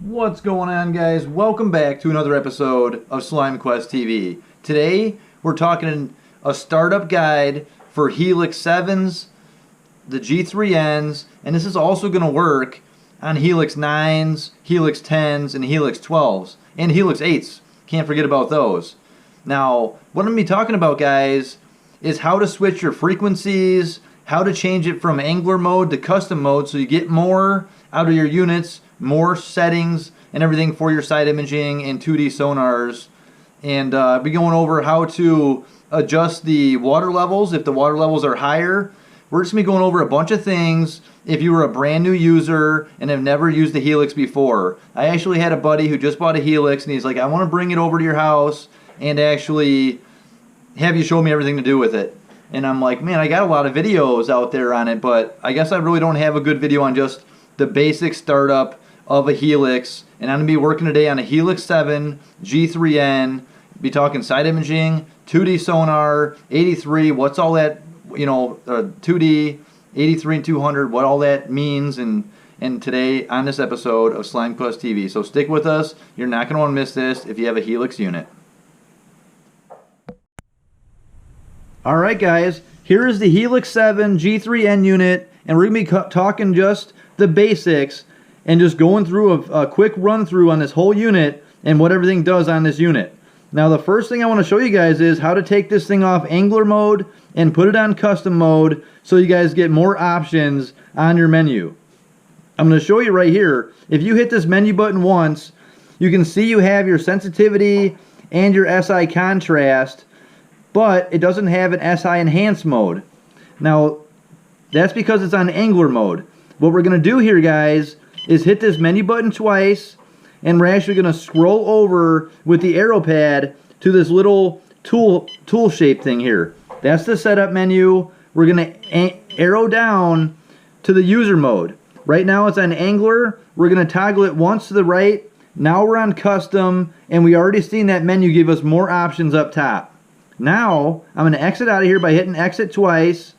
What's going on, guys? Welcome back to another episode of Slime Quest TV. Today we're talking a startup guide for Helix 7s, the G3Ns, and this is also going to work on Helix 9s, Helix 10s, and Helix 12s, and Helix 8s. Can't forget about those. Now, what I'm going to be talking about, guys, is how to switch your frequencies, how to change it from angler mode to custom mode so you get more out of your units, more settings and everything for your side imaging and 2D sonars, and be going over how to adjust the water levels if the water levels are higher. We're just going to be going over a bunch of things if you were a brand new user and have never used a Helix before. I actually had a buddy who just bought a Helix and he's like, I want to bring it over to your house and actually have you show me everything to do with it. And I'm like, man, I got a lot of videos out there on it, but I guess I really don't have a good video on just the basic startup of a Helix. And I'm going to be working today on a Helix 7 G3N, be talking side imaging, 2D sonar, 83, what's all that, 2D, 83 and 200, what all that means, and today on this episode of Slime Quest TV. So stick with us, you're not going to want to miss this if you have a Helix unit. Alright guys, here is the Helix 7 G3N unit, and we're going to be talking just the basics and just going through a quick run through on this whole unit and what everything does on this unit. Now the first thing I want to show you guys is how to take this thing off angler mode and put it on custom mode so you guys get more options on your menu. I'm going to show you right here. If you hit this menu button once, you can see you have your sensitivity and your SI contrast, but it doesn't have an SI enhance mode. Now that's because it's on angler mode. What we're going to do here, guys, is hit this menu button twice, and we're actually going to scroll over with the arrow pad to this little tool shape thing here. That's the setup menu. We're going to arrow down to the user mode. Right now it's on angler. We're going to toggle it once to the right. Now we're on custom, and we already seen that menu give us more options up top. Now I'm going to exit out of here by hitting exit twice,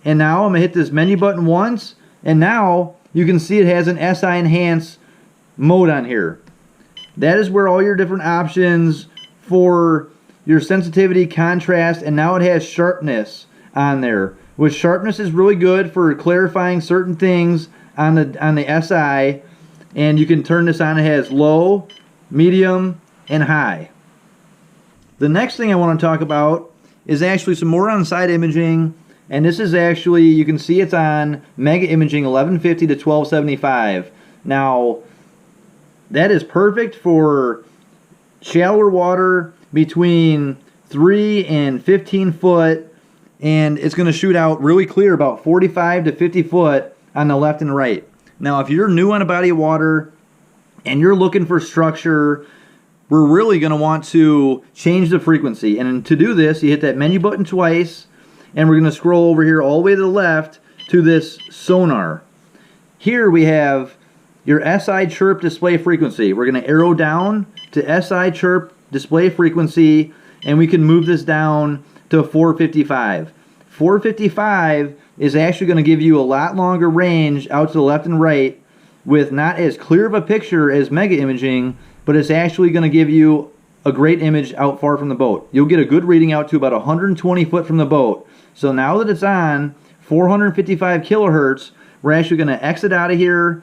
and now I'm going to hit this menu button once, and now you can see it has an SI enhance mode on here. That is where all your different options for your sensitivity, contrast, and now it has sharpness on there. Which sharpness is really good for clarifying certain things on the SI, and you can turn this on. It has low, medium, and high. The next thing I want to talk about is actually some more on side imaging. And this is actually, you can see it's on Mega Imaging 1150 to 1275. Now, that is perfect for shallower water between 3 and 15 foot. And it's going to shoot out really clear, about 45 to 50 foot on the left and right. Now, if you're new on a body of water and you're looking for structure, we're really going to want to change the frequency. And to do this, you hit that menu button twice. And we're going to scroll over here all the way to the left to this sonar. Here we have your SI chirp display frequency. We're going to arrow down to SI chirp display frequency, and we can move this down to 455. 455 is actually going to give you a lot longer range out to the left and right with not as clear of a picture as Mega Imaging, but it's actually going to give you a great image out far from the boat. You'll get a good reading out to about 120 foot from the boat. So now that it's on 455 kilohertz, we're actually going to exit out of here.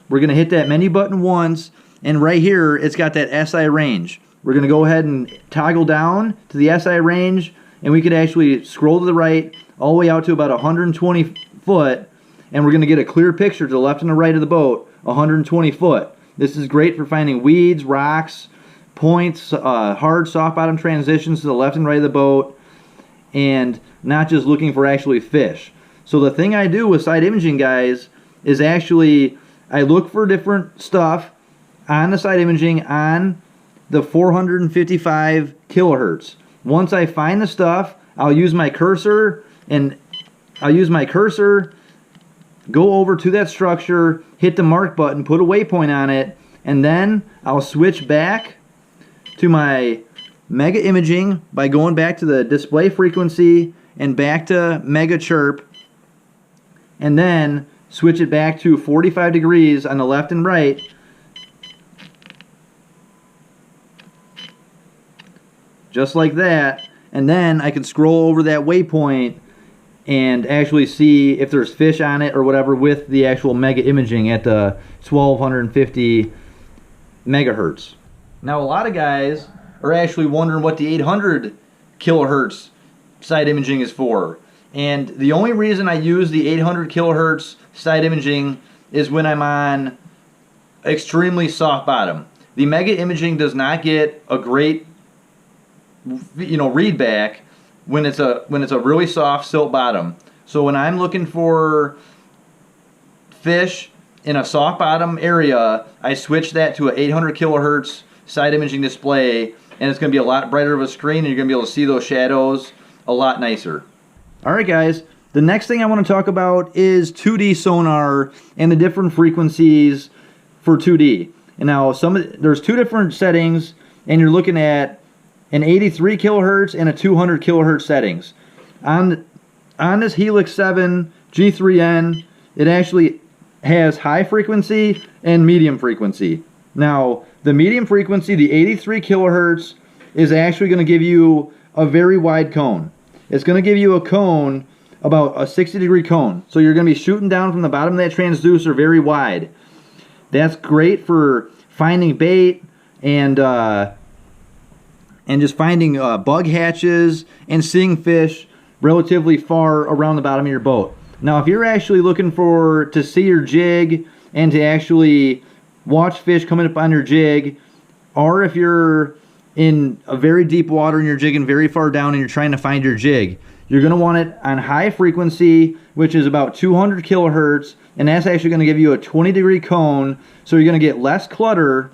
We're going to hit that menu button once, and right here it's got that SI range. We're going to go ahead and toggle down to the SI range, and we could actually scroll to the right all the way out to about 120 foot, and we're going to get a clear picture to the left and the right of the boat, 120 foot. This is great for finding weeds, rocks, points, hard soft bottom transitions to the left and right of the boat, and not just looking for actually fish. So the thing I do with side imaging, guys, is actually I look for different stuff on the side imaging on the 455 kilohertz. Once I find the stuff, I'll use my cursor, go over to that structure, hit the mark button, put a waypoint on it, and then I'll switch back to my Mega Imaging by going back to the display frequency and back to Mega Chirp, and then switch it back to 45 degrees on the left and right, just like that, and then I can scroll over that waypoint and actually see if there's fish on it or whatever with the actual mega imaging at the 1250 megahertz. Now a lot of guys are actually wondering what the 800 kilohertz side imaging is for. And the only reason I use the 800 kilohertz side imaging is when I'm on extremely soft bottom. The mega imaging does not get a great, read back when it's a really soft silt bottom. So when I'm looking for fish in a soft bottom area, I switch that to an 800 kilohertz side imaging display, and it's going to be a lot brighter of a screen, and you're going to be able to see those shadows a lot nicer. Alright guys, the next thing I want to talk about is 2D sonar and the different frequencies for 2D. And now there's two different settings, and you're looking at an 83 kilohertz and a 200 kilohertz settings. On this Helix 7 G3N, it actually has high frequency and medium frequency. Now, the medium frequency, the 83 kilohertz, is actually going to give you a very wide cone. It's going to give you a cone, about a 60-degree cone. So you're going to be shooting down from the bottom of that transducer very wide. That's great for finding bait and just finding bug hatches and seeing fish relatively far around the bottom of your boat. Now, if you're actually looking to see your jig and to actually watch fish coming up on your jig, or if you're in a very deep water and you're jigging very far down and you're trying to find your jig, you're going to want it on high frequency, which is about 200 kilohertz, and that's actually going to give you a 20-degree cone, so you're going to get less clutter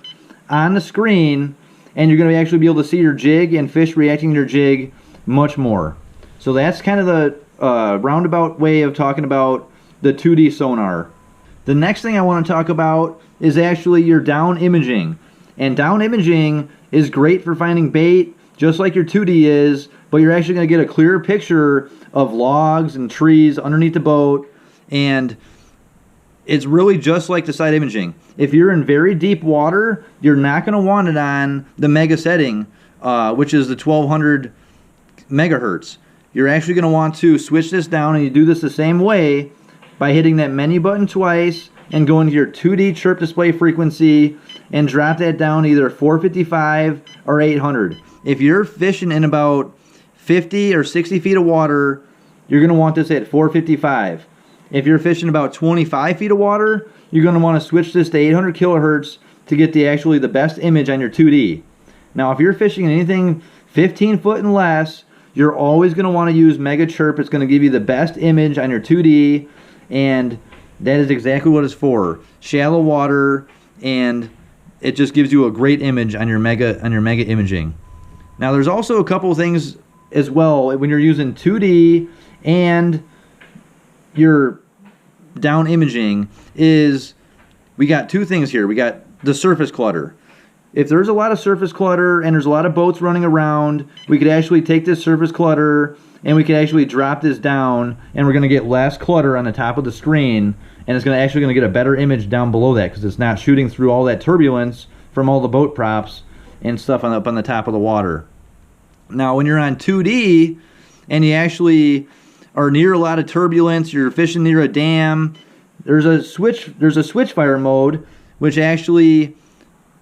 on the screen, and you're going to actually be able to see your jig and fish reacting to your jig much more. So that's kind of the roundabout way of talking about the 2D sonar. The next thing I want to talk about is actually your down imaging. And down imaging is great for finding bait, just like your 2D is, but you're actually going to get a clearer picture of logs and trees underneath the boat, and it's really just like the side imaging. If you're in very deep water, you're not going to want it on the mega setting, which is the 1200 megahertz. You're actually going to want to switch this down, and you do this the same way by hitting that menu button twice and going to your 2D chirp display frequency and drop that down to either 455 or 800. If you're fishing in about 50 or 60 feet of water, you're going to want this at 455. If you're fishing about 25 feet of water, you're going to want to switch this to 800 kilohertz to get the best image on your 2D. Now, if you're fishing anything 15 foot and less, you're always going to want to use Mega Chirp. It's going to give you the best image on your 2D, and that is exactly what it's for. Shallow water, and it just gives you a great image on your mega imaging. Now, there's also a couple of things as well when you're using 2D and your down imaging. Is we got two things here. We got the surface clutter. If there's a lot of surface clutter and there's a lot of boats running around, we could actually take this surface clutter and we could actually drop this down, and we're going to get less clutter on the top of the screen, and it's actually going to get a better image down below that because it's not shooting through all that turbulence from all the boat props and stuff up on the top of the water. Now, when you're on 2D and you actually are near a lot of turbulence, you're fishing near a dam, there's a switch fire mode, which actually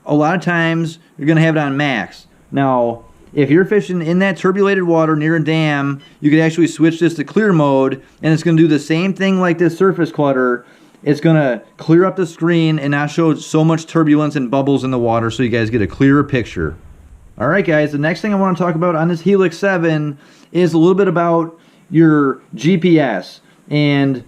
a lot of times you're going to have it on max. Now, if you're fishing in that turbulated water near a dam, you could actually switch this to clear mode, and it's going to do the same thing like this surface clutter. It's going to clear up the screen and not show so much turbulence and bubbles in the water, so you guys get a clearer picture. Alright guys, the next thing I want to talk about on this Helix 7 is a little bit about your GPS and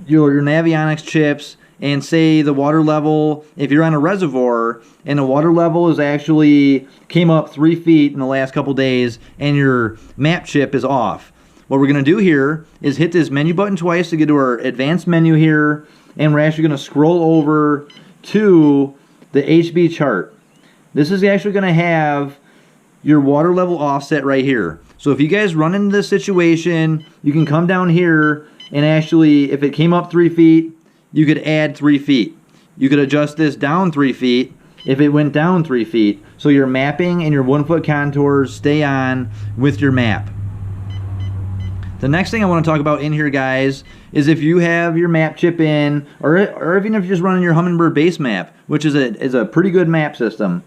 your Navionics chips, and say the water level, if you're on a reservoir and the water level is actually came up 3 feet in the last couple days and your map chip is off. What we're going to do here is hit this menu button twice to get to our advanced menu here, and we're actually going to scroll over to the HB chart. This is actually going to have your water level offset right here. So if you guys run into this situation, you can come down here and actually, if it came up 3 feet, you could add 3 feet. You could adjust this down 3 feet, if it went down 3 feet. So your mapping and your 1 foot contours stay on with your map. The next thing I want to talk about in here, guys, is if you have your map chip in, or even if you're just running your Humminbird base map, which is a pretty good map system,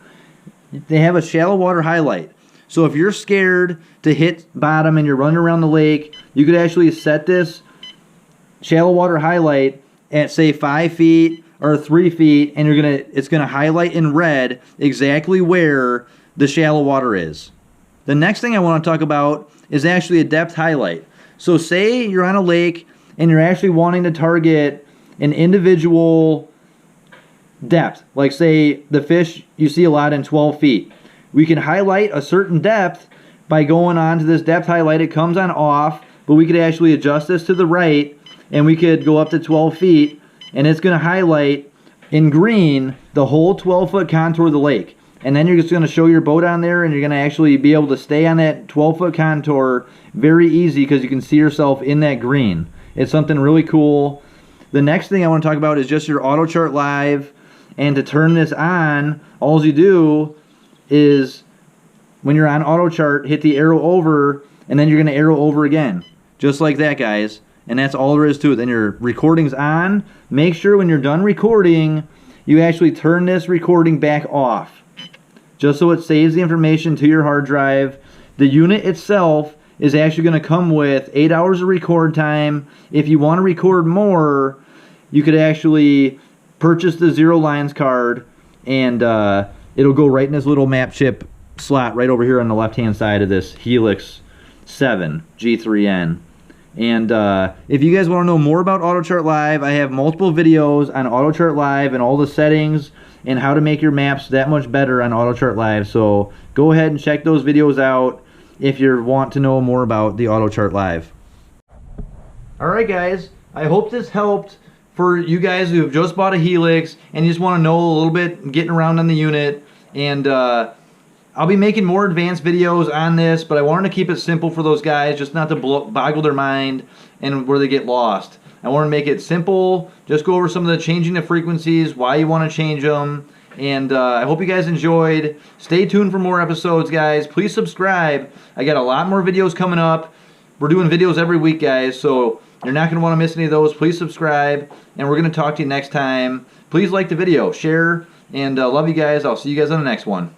they have a shallow water highlight. So if you're scared to hit bottom and you're running around the lake, you could actually set this shallow water highlight at, say, 5 feet or 3 feet, and it's gonna highlight in red exactly where the shallow water is. The next thing I want to talk about is actually a depth highlight. So say you're on a lake and you're actually wanting to target an individual depth, like say the fish you see a lot in 12 feet. We can highlight a certain depth by going on to this depth highlight. It comes on off, but we could actually adjust this to the right, and we could go up to 12 feet, and it's going to highlight in green the whole 12-foot contour of the lake. And then you're just going to show your boat on there, and you're going to actually be able to stay on that 12-foot contour very easy because you can see yourself in that green. It's something really cool. The next thing I want to talk about is just your auto chart live. And to turn this on, all you do is when you're on auto chart, hit the arrow over, and then you're going to arrow over again. Just like that, guys. And that's all there is to it. Then your recording's on. Make sure when you're done recording, you actually turn this recording back off, just so it saves the information to your hard drive. The unit itself is actually going to come with 8 hours of record time. If you want to record more, you could actually purchase the Zero Lines card, and it'll go right in this little map chip slot right over here on the left hand side of this Helix 7 G3N. And if you guys want to know more about AutoChart Live, I have multiple videos on AutoChart Live and all the settings and how to make your maps that much better on AutoChart Live. So go ahead and check those videos out if you want to know more about the AutoChart Live. Alright guys, I hope this helped for you guys who have just bought a Helix and you just want to know a little bit getting around on the unit. And I'll be making more advanced videos on this, but I wanted to keep it simple for those guys, just not to boggle their mind and where they get lost. I want to make it simple, just go over some of the changing the frequencies, why you want to change them, and I hope you guys enjoyed. Stay tuned for more episodes, guys. Please subscribe. I got a lot more videos coming up. We're doing videos every week, guys, so you're not going to want to miss any of those. Please subscribe, and we're going to talk to you next time. Please like the video, share, and love you guys. I'll see you guys on the next one.